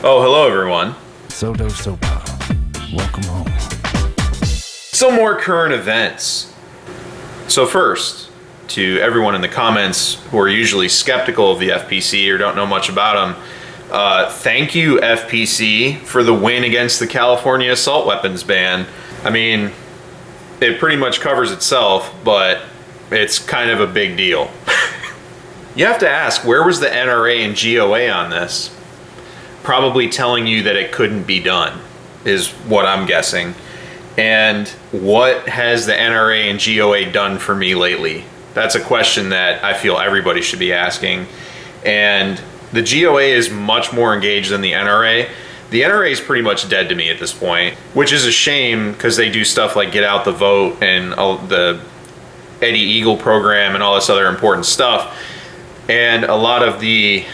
Oh, hello everyone. Welcome home. Some more current events. So first, to everyone in the comments who are usually skeptical of the FPC or don't know much about them, thank you FPC for the win against the California assault weapons ban. I mean, it pretty much covers itself, but it's kind of a big deal. You have to ask, where was the NRA and GOA on this? Probably telling you that it couldn't be done, is what I'm guessing. And what has the NRA and GOA done for me lately? That's a question that I feel everybody should be asking. And the GOA is much more engaged than the NRA. The NRA is pretty much dead to me at this point, which is a shame because they do stuff like Get Out the Vote and the Eddie Eagle program and all this other important stuff. And a lot of the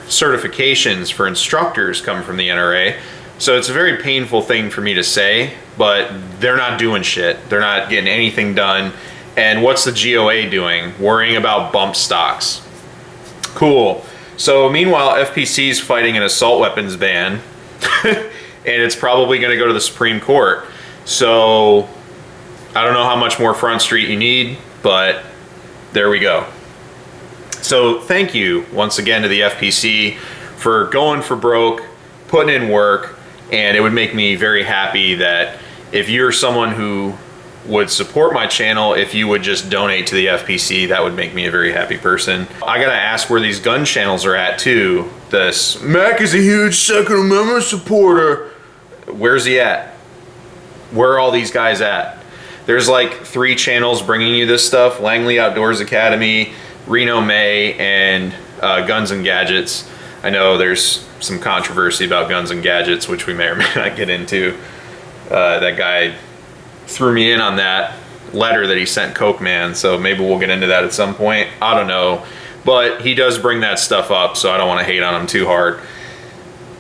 certifications for instructors come from the NRA. So it's a very painful thing for me to say, but they're not doing shit. They're not getting anything done. And what's the GOA doing? Worrying about bump stocks. Cool. So meanwhile, FPC is fighting an assault weapons ban, and it's probably going to go to the Supreme Court. So I don't know how much more Front Street you need, but there we go. So thank you once again to the FPC for going for broke, putting in work, and it would make me very happy that if you're someone who would support my channel, if you would just donate to the FPC, that would make me a very happy person. I gotta ask where these gun channels are at too. This Mac is a huge Second Amendment supporter. Where's he at? Where are all these guys at? There's like 3 channels bringing you this stuff: Langley Outdoors Academy, Reno May, and Guns and Gadgets. I know there's some controversy about Guns and Gadgets, which we may or may not get into. That guy threw me in on that letter that he sent Coke Man, so maybe we'll get into that at some point. I don't know, but he does bring that stuff up, so I don't want to hate on him too hard.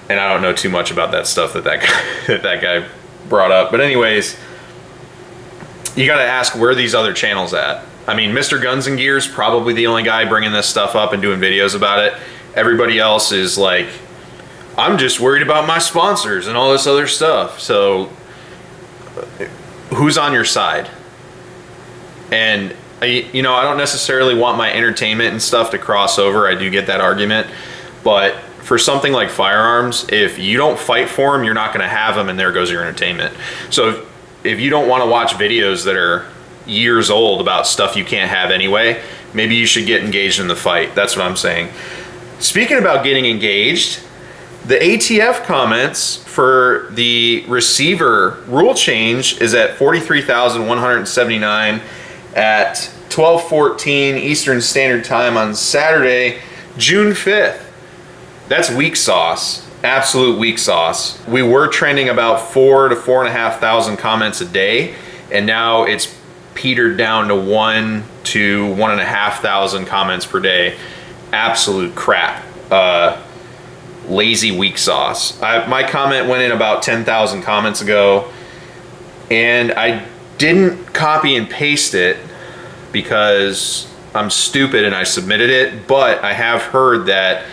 And I don't know too much about that stuff that that guy brought up. But anyways, you got to ask where these other channels at. I mean, Mr. Guns and Gear's probably the only guy bringing this stuff up and doing videos about it. Everybody else is like, I'm just worried about my sponsors and all this other stuff. So who's on your side? And I don't necessarily want my entertainment and stuff to cross over. I do get that argument, but for something like firearms, if you don't fight for them, you're not going to have them, and there goes your entertainment. So if you don't want to watch videos that are years old about stuff you can't have anyway, maybe you should get engaged in the fight. That's what I'm saying. Speaking about getting engaged, the ATF comments for the receiver rule change is at 43,179 at 12:14 Eastern Standard Time on Saturday, June 5th. That's weak sauce. Absolute weak sauce. We were trending about 4,000 to 4,500 comments a day, and now it's petered down to 1,000 to 1,500 comments per day. Absolute crap. Lazy weak sauce. My comment went in about 10,000 comments ago, and I didn't copy and paste it because I'm stupid and I submitted it, but I have heard that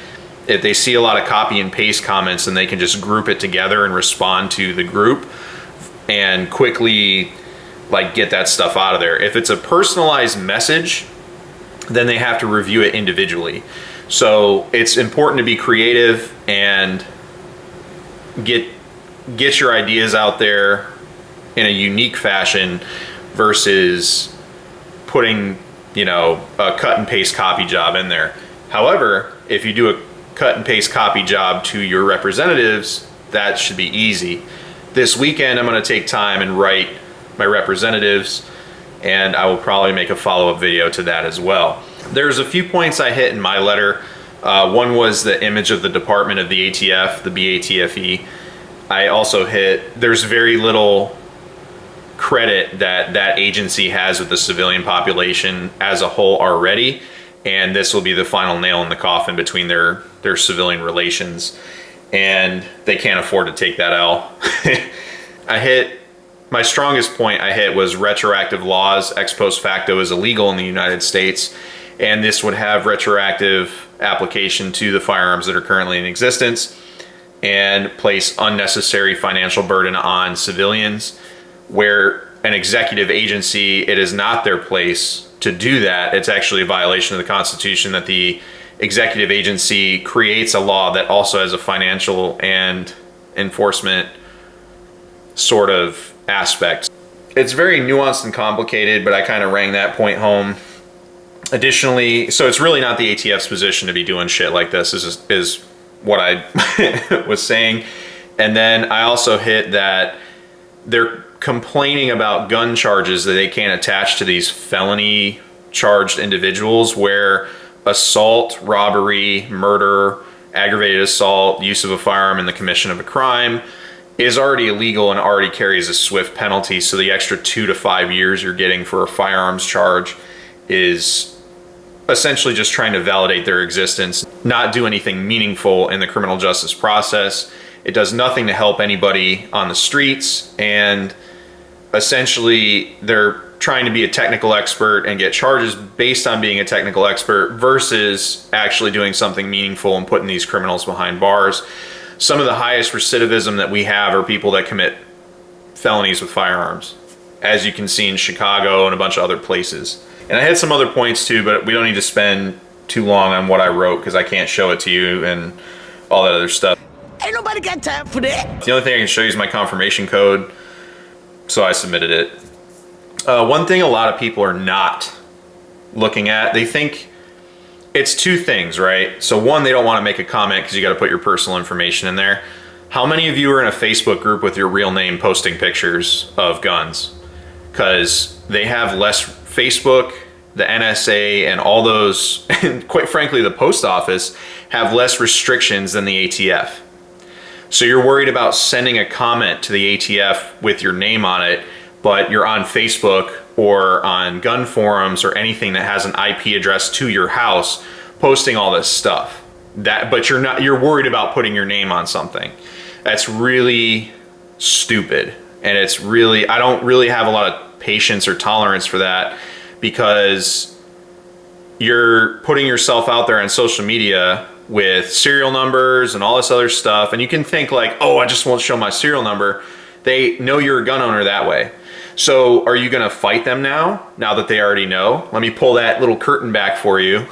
if they see a lot of copy and paste comments, then they can just group it together and respond to the group and quickly like get that stuff out of there. If it's a personalized message, then they have to review it individually. So it's important to be creative and get your ideas out there in a unique fashion versus putting, a cut and paste copy job in there. However, if you do a cut and paste copy job to your representatives, that should be easy. This weekend, I'm going to take time and write my representatives, and I will probably make a follow-up video to that as well. There's a few points I hit in my letter. One was the image of the Department of the ATF, the BATFE. I also hit, there's very little credit that agency has with the civilian population as a whole already, and this will be the final nail in the coffin between their civilian relations, and they can't afford to take that L. My strongest point I hit was retroactive laws. Ex post facto is illegal in the United States, and this would have retroactive application to the firearms that are currently in existence. and place unnecessary financial burden on civilians. Where an executive agency, it is not their place to do that. It's actually a violation of the Constitution that the executive agency creates a law that also has a financial and enforcement sort of aspect. It's very nuanced and complicated, but I kind of rang that point home. Additionally, so it's really not the ATF's position to be doing shit like this, is what I was saying. And then I also hit that they're complaining about gun charges that they can't attach to these felony charged individuals, where assault, robbery, murder, aggravated assault, use of a firearm in the commission of a crime is already illegal and already carries a swift penalty. So the extra 2 to 5 years you're getting for a firearms charge is essentially just trying to validate their existence, not do anything meaningful in the criminal justice process. It does nothing to help anybody on the streets, and essentially they're trying to be a technical expert and get charges based on being a technical expert versus actually doing something meaningful and putting these criminals behind bars. Some of the highest recidivism that we have are people that commit felonies with firearms, as you can see in Chicago and a bunch of other places. And I had some other points too, but we don't need to spend too long on what I wrote because I can't show it to you and all that other stuff. Ain't nobody got time for that. The only thing I can show you is my confirmation code, so I submitted it. One thing a lot of people are not looking at, they think it's two things, right? So one, they don't want to make a comment because you got to put your personal information in there. How many of you are in a Facebook group with your real name posting pictures of guns? Because they have less. Facebook, the NSA, and all those, and quite frankly, the post office have less restrictions than the ATF. So you're worried about sending a comment to the ATF with your name on it, but you're on Facebook or on gun forums or anything that has an IP address to your house posting all this stuff. But you're worried about putting your name on something. That's really stupid. And it's really, I don't really have a lot of patience or tolerance for that, because you're putting yourself out there on social media with serial numbers and all this other stuff, and you can think like, oh, I just won't show my serial number. They know you're a gun owner that way. So are you gonna fight them now that they already know? Let me pull that little curtain back for you.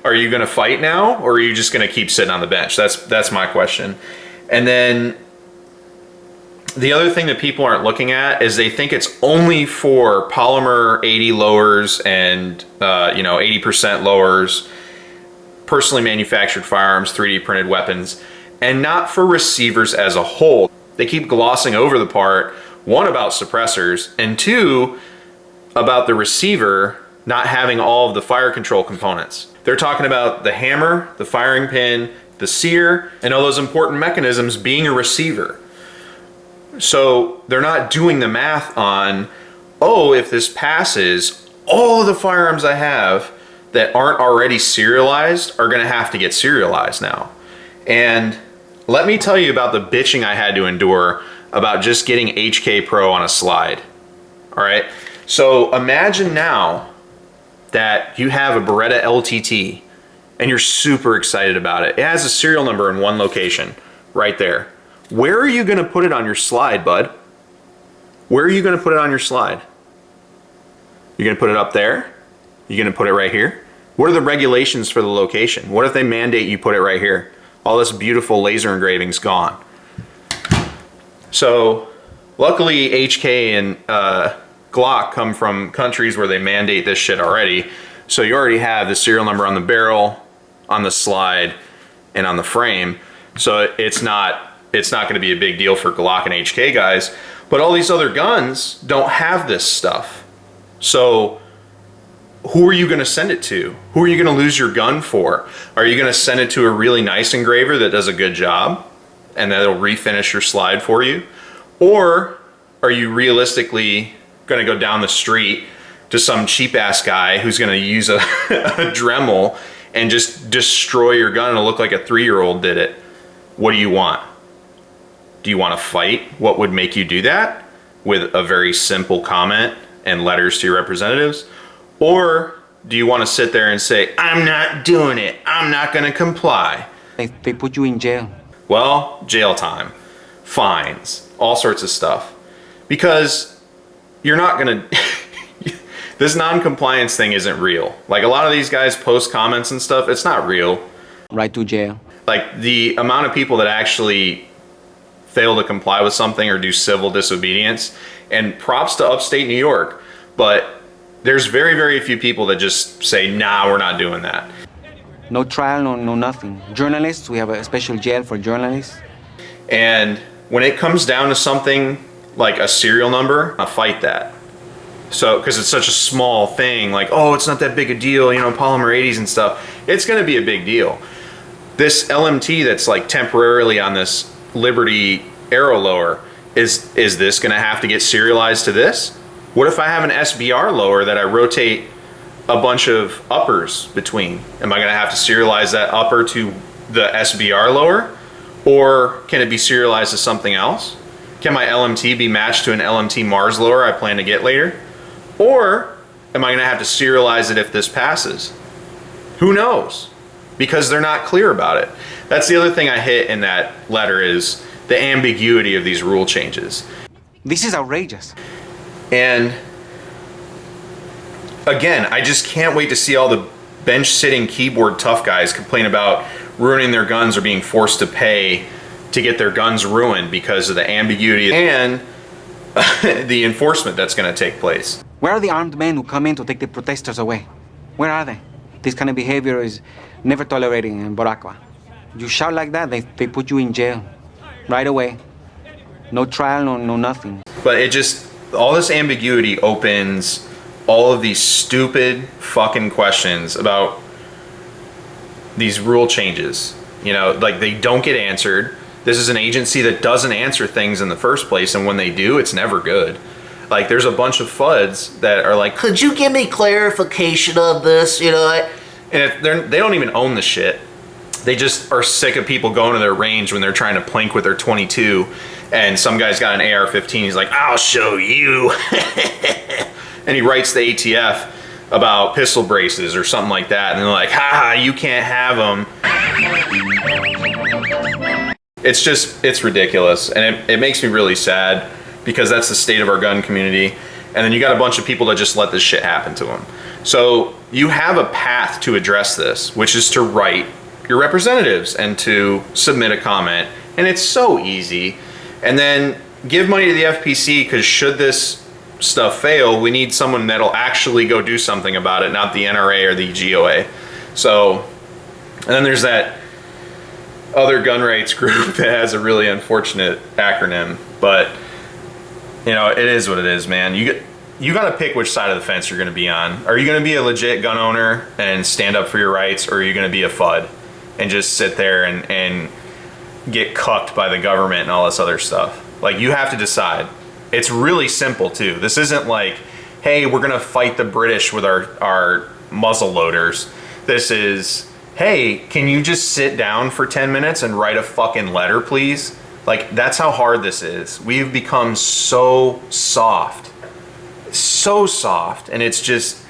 Are you gonna fight now, or are you just gonna keep sitting on the bench? That's my question. And then the other thing that people aren't looking at is they think it's only for polymer 80 lowers and 80% lowers, personally manufactured firearms, 3D printed weapons, and not for receivers as a whole. They keep glossing over the part, one, about suppressors, and two, about the receiver not having all of the fire control components. They're talking about the hammer, the firing pin, the sear, and all those important mechanisms being a receiver. So they're not doing the math on, oh, if this passes, all of the firearms I have that aren't already serialized are gonna have to get serialized now. And let me tell you about the bitching I had to endure about just getting HK Pro on a slide, all right? So imagine now that you have a Beretta LTT and you're super excited about it. It has a serial number in one location, right there. Where are you gonna put it on your slide, bud? Where are you gonna put it on your slide? You're gonna put it up there? You're gonna put it right here? What are the regulations for the location? What if they mandate you put it right here? All this beautiful laser engraving's gone. So luckily HK and Glock come from countries where they mandate this shit already. So you already have the serial number on the barrel, on the slide, and on the frame. So it's not going to be a big deal for Glock and HK guys, but all these other guns don't have this stuff. So who are you going to send it to? Who are you going to lose your gun for? Are you going to send it to a really nice engraver that does a good job and that'll refinish your slide for you? Or are you realistically going to go down the street to some cheap ass guy who's going to use a Dremel and just destroy your gun and it'll look like a 3-year-old did it? What do you want? Do you want to fight? What would make you do that? With a very simple comment and letters to your representatives? Or do you want to sit there and say, I'm not doing it, I'm not going to comply? They put you in jail. Well, jail time, fines, all sorts of stuff. Because you're not gonna, this non-compliance thing isn't real. Like a lot of these guys post comments and stuff, it's not real. Right to jail. Like the amount of people that actually fail to comply with something or do civil disobedience, and props to upstate New York, but there's very, very few people that just say, nah, we're not doing that. No trial, no nothing. Journalists, we have a special jail for journalists. And when it comes down to something like a serial number, I fight that. So, because it's such a small thing, like, oh, it's not that big a deal, you know, polymer 80s and stuff. It's going to be a big deal. This LMT that's like temporarily on this Liberty aero lower, is this going to have to get serialized to this? What if I have an SBR lower that I rotate a bunch of uppers between? Am I going to have to serialize that upper to the SBR lower? Or can it be serialized to something else? Can my LMT be matched to an LMT Mars lower I plan to get later? Or am I going to have to serialize it if this passes? Who knows? Because they're not clear about it. That's the other thing I hit in that letter, is the ambiguity of these rule changes. This is outrageous. And again, I just can't wait to see all the bench-sitting keyboard tough guys complain about ruining their guns or being forced to pay to get their guns ruined because of the ambiguity and the enforcement that's going to take place. Where are the armed men who come in to take the protesters away? Where are they? This kind of behavior is never tolerated in Boracua. You shout like that, they put you in jail right away. No trial, no nothing. But it just, all this ambiguity opens all of these stupid fucking questions about these rule changes. You know, like they don't get answered. This is an agency that doesn't answer things in the first place, and when they do, it's never good. Like there's a bunch of FUDs that are like, Could you give me clarification on this? You know, and if they don't even own the shit. They just are sick of people going to their range when they're trying to plink with their 22, and some guy's got an AR-15. He's like, I'll show you. And he writes the ATF about pistol braces or something like that, and they're like, haha, you can't have them. It's just, it's ridiculous, and it makes me really sad, because that's the state of our gun community. And then you got a bunch of people that just let this shit happen to them. So you have a path to address this, which is to write your representatives and to submit a comment. And it's so easy. And then give money to the FPC, because should this stuff fail, we need someone that'll actually go do something about it, not the NRA or the GOA. So, and then there's that other gun rights group that has a really unfortunate acronym, but you know, it is what it is, man. You got to pick which side of the fence you're going to be on. Are you going to be a legit gun owner and stand up for your rights, or are you going to be a FUD and just sit there and get cucked by the government and all this other stuff? Like, you have to decide. It's really simple too. This isn't like, hey, we're going to fight the British with our muzzle loaders. This is, hey, can you just sit down for 10 minutes and write a fucking letter, please? Like, that's how hard this is. We've become so soft, and it's just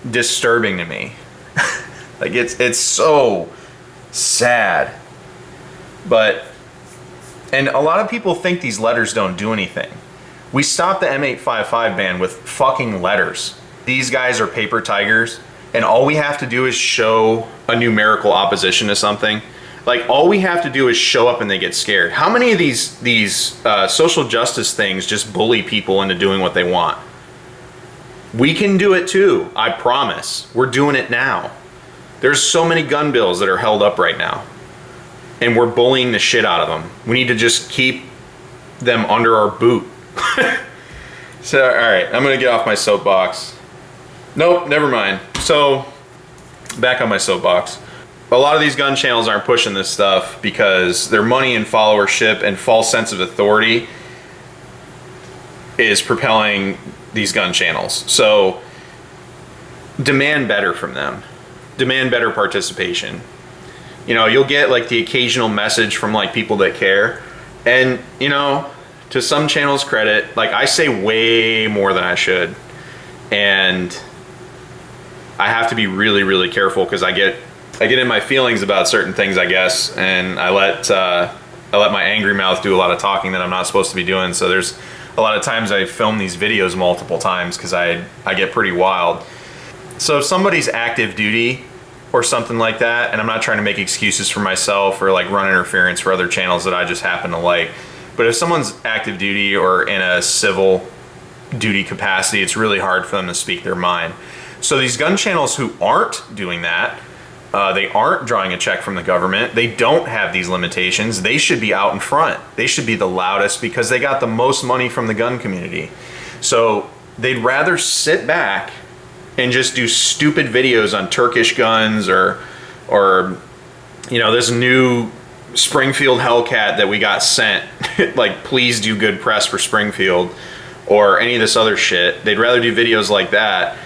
disturbing to me. Like, it's so sad. But, and a lot of people think these letters don't do anything. We stopped the M855 ban with fucking letters. These guys are paper tigers, and all we have to do is show a numerical opposition to something. Like, all we have to do is show up and they get scared. How many of these social justice things just bully people into doing what they want? We can do it too, I promise. We're doing it now. There's so many gun bills that are held up right now, and we're bullying the shit out of them. We need to just keep them under our boot. So, all right, I'm gonna get off my soapbox. Nope, never mind. So, back on my soapbox. A lot of these gun channels aren't pushing this stuff because their money and followership and false sense of authority is propelling these gun channels. So demand better from them. Demand better participation. You know, you'll get like the occasional message from like people that care. And, you know, to some channels' credit, like I say way more than I should. And I have to be really, really careful because I get in my feelings about certain things, I guess, and I let I let my angry mouth do a lot of talking that I'm not supposed to be doing. So there's a lot of times I film these videos multiple times because I get pretty wild. So if somebody's active duty or something like that, and I'm not trying to make excuses for myself or like run interference for other channels that I just happen to like, but if someone's active duty or in a civil duty capacity, it's really hard for them to speak their mind. So these gun channels who aren't doing that, they aren't drawing a check from the government, they don't have these limitations, they should be out in front. They should be the loudest because they got the most money from the gun community. So they'd rather sit back and just do stupid videos on Turkish guns or you know, this new Springfield Hellcat that we got sent, like please do good press for Springfield, or any of this other shit. They'd rather do videos like that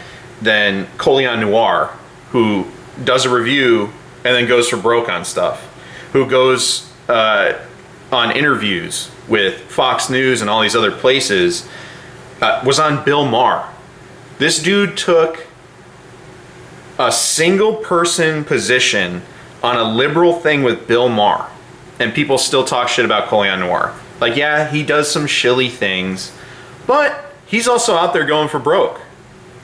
than Colion Noir, who does a review and then goes for broke on stuff, who goes on interviews with Fox News and all these other places, was on Bill Maher. This dude took a single person position on a liberal thing with Bill Maher, and people still talk shit about Colion Noir. Like, yeah, he does some shilly things, but he's also out there going for broke.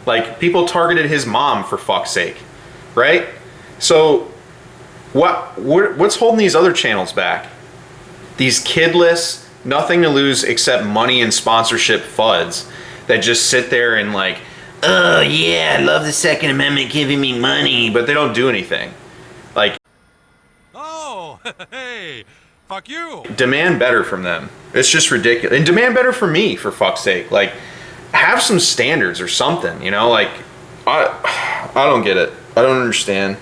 Like, people targeted his mom, for fuck's sake, right? So what's holding these other channels back? These kidless, nothing to lose except money and sponsorship fuds that just sit there and like, oh yeah, I love the Second Amendment giving me money, but they don't do anything. Like, oh, hey, fuck you. Demand better from them. It's just ridiculous. And demand better from me, for fuck's sake. Like, have some standards or something, you know? Like, I don't get it. I don't understand.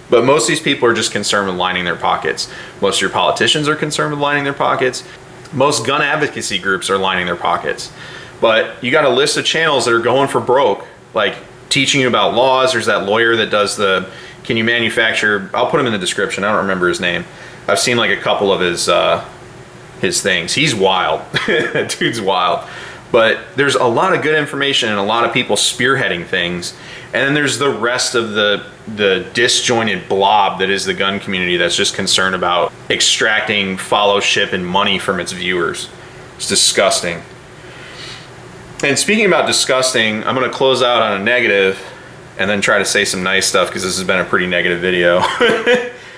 But most of these people are just concerned with lining their pockets. Most of your politicians are concerned with lining their pockets. Most gun advocacy groups are lining their pockets. But you got a list of channels that are going for broke, like teaching you about laws. There's that lawyer that does the, can you manufacture, I'll put him in the description. I don't remember his name. I've seen like a couple of his things. He's wild. Dude's wild. But there's a lot of good information and a lot of people spearheading things. And then there's the rest of the disjointed blob that is the gun community that's just concerned about extracting followship and money from its viewers. It's disgusting. And speaking about disgusting, I'm going to close out on a negative and then try to say some nice stuff because this has been a pretty negative video.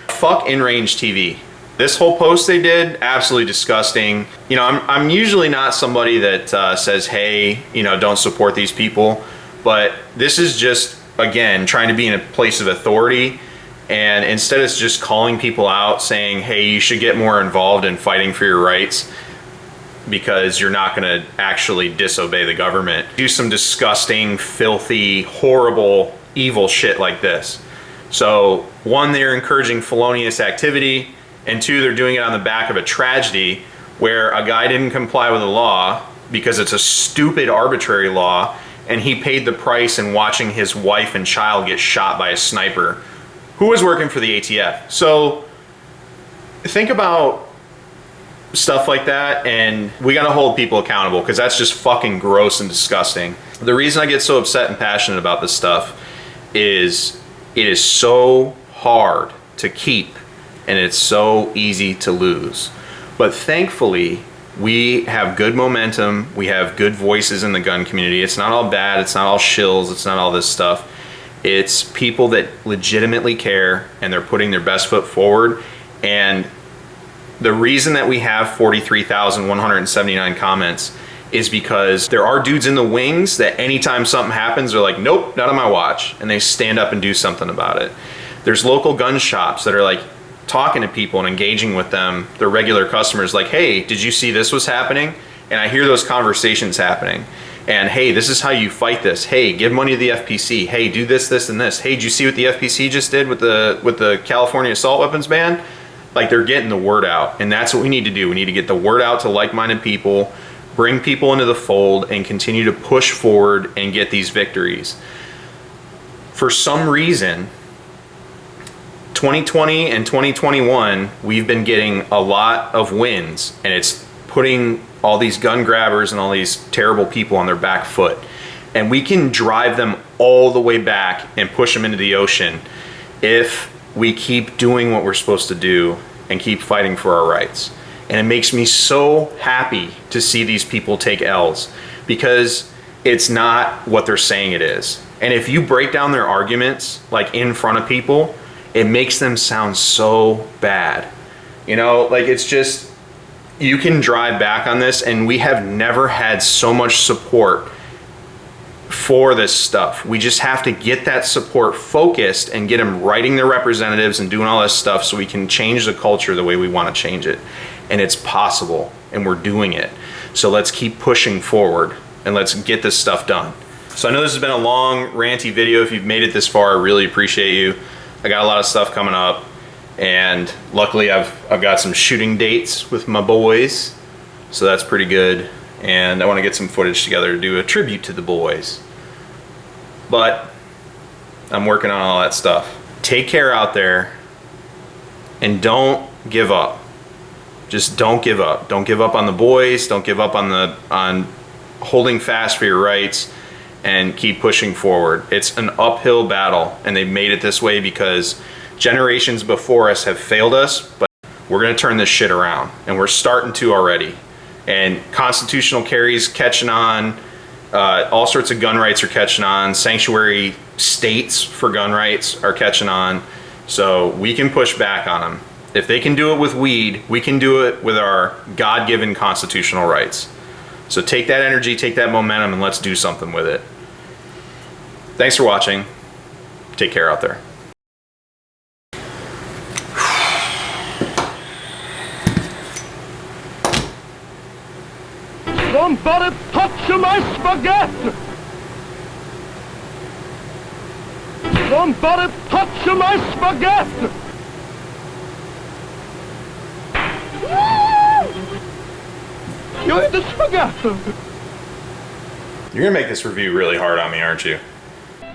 Fuck InRange TV. This whole post they did, absolutely disgusting. You know, I'm usually not somebody that says, hey, you know, don't support these people. But this is just, again, trying to be in a place of authority. And instead it's just calling people out saying, hey, you should get more involved in fighting for your rights because you're not going to actually disobey the government. Do some disgusting, filthy, horrible, evil shit like this. So one, they're encouraging felonious activity. And two, they're doing it on the back of a tragedy where a guy didn't comply with the law because it's a stupid, arbitrary law, and he paid the price in watching his wife and child get shot by a sniper who was working for the ATF. So think about stuff like that, and we gotta hold people accountable because that's just fucking gross and disgusting. The reason I get so upset and passionate about this stuff is it is so hard to keep and it's so easy to lose. But thankfully, we have good momentum, we have good voices in the gun community. It's not all bad, it's not all shills, it's not all this stuff. It's people that legitimately care and they're putting their best foot forward. And the reason that we have 43,179 comments is because there are dudes in the wings that anytime something happens, they're like, nope, not on my watch. And they stand up and do something about it. There's local gun shops that are like talking to people and engaging with them, their regular customers, like, hey, did you see this was happening? And I hear those conversations happening. And hey, this is how you fight this. Hey, give money to the FPC. Hey, do this, this, and this. Hey, did you see what the FPC just did with the California assault weapons ban? Like, they're getting the word out, and that's what we need to do. We need to get the word out to like-minded people, bring people into the fold, and continue to push forward and get these victories. For some reason, 2020 and 2021, we've been getting a lot of wins, and it's putting all these gun grabbers and all these terrible people on their back foot. And we can drive them all the way back and push them into the ocean if we keep doing what we're supposed to do and keep fighting for our rights. And it makes me so happy to see these people take L's, because it's not what they're saying it is. And if you break down their arguments like in front of people, it makes them sound so bad. You know, like it's just, you can drive back on this, and we have never had so much support for this stuff. We just have to get that support focused and get them writing their representatives and doing all this stuff so we can change the culture the way we want to change it. And it's possible, and we're doing it. So let's keep pushing forward and let's get this stuff done. So I know this has been a long, ranty video. If you've made it this far, I really appreciate you. I got a lot of stuff coming up, and luckily I've got some shooting dates with my boys, so that's pretty good. And I want to get some footage together to do a tribute to the boys. But I'm working on all that stuff. Take care out there, and don't give up. Just don't give up. Don't give up on the boys. Don't give up on holding fast for your rights, and keep pushing forward. It's an uphill battle, and they've made it this way because generations before us have failed us, but we're gonna turn this shit around, and we're starting to already. And constitutional carry's catching on, all sorts of gun rights are catching on, sanctuary states for gun rights are catching on, so we can push back on them. If they can do it with weed, we can do it with our God-given constitutional rights. So take that energy, take that momentum, and let's do something with it. Thanks for watching. Take care out there. Somebody touch my spaghetti! Somebody touch my spaghetti! You eat the spaghetti! You're gonna make this review really hard on me, aren't you?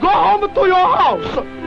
Go home to your house!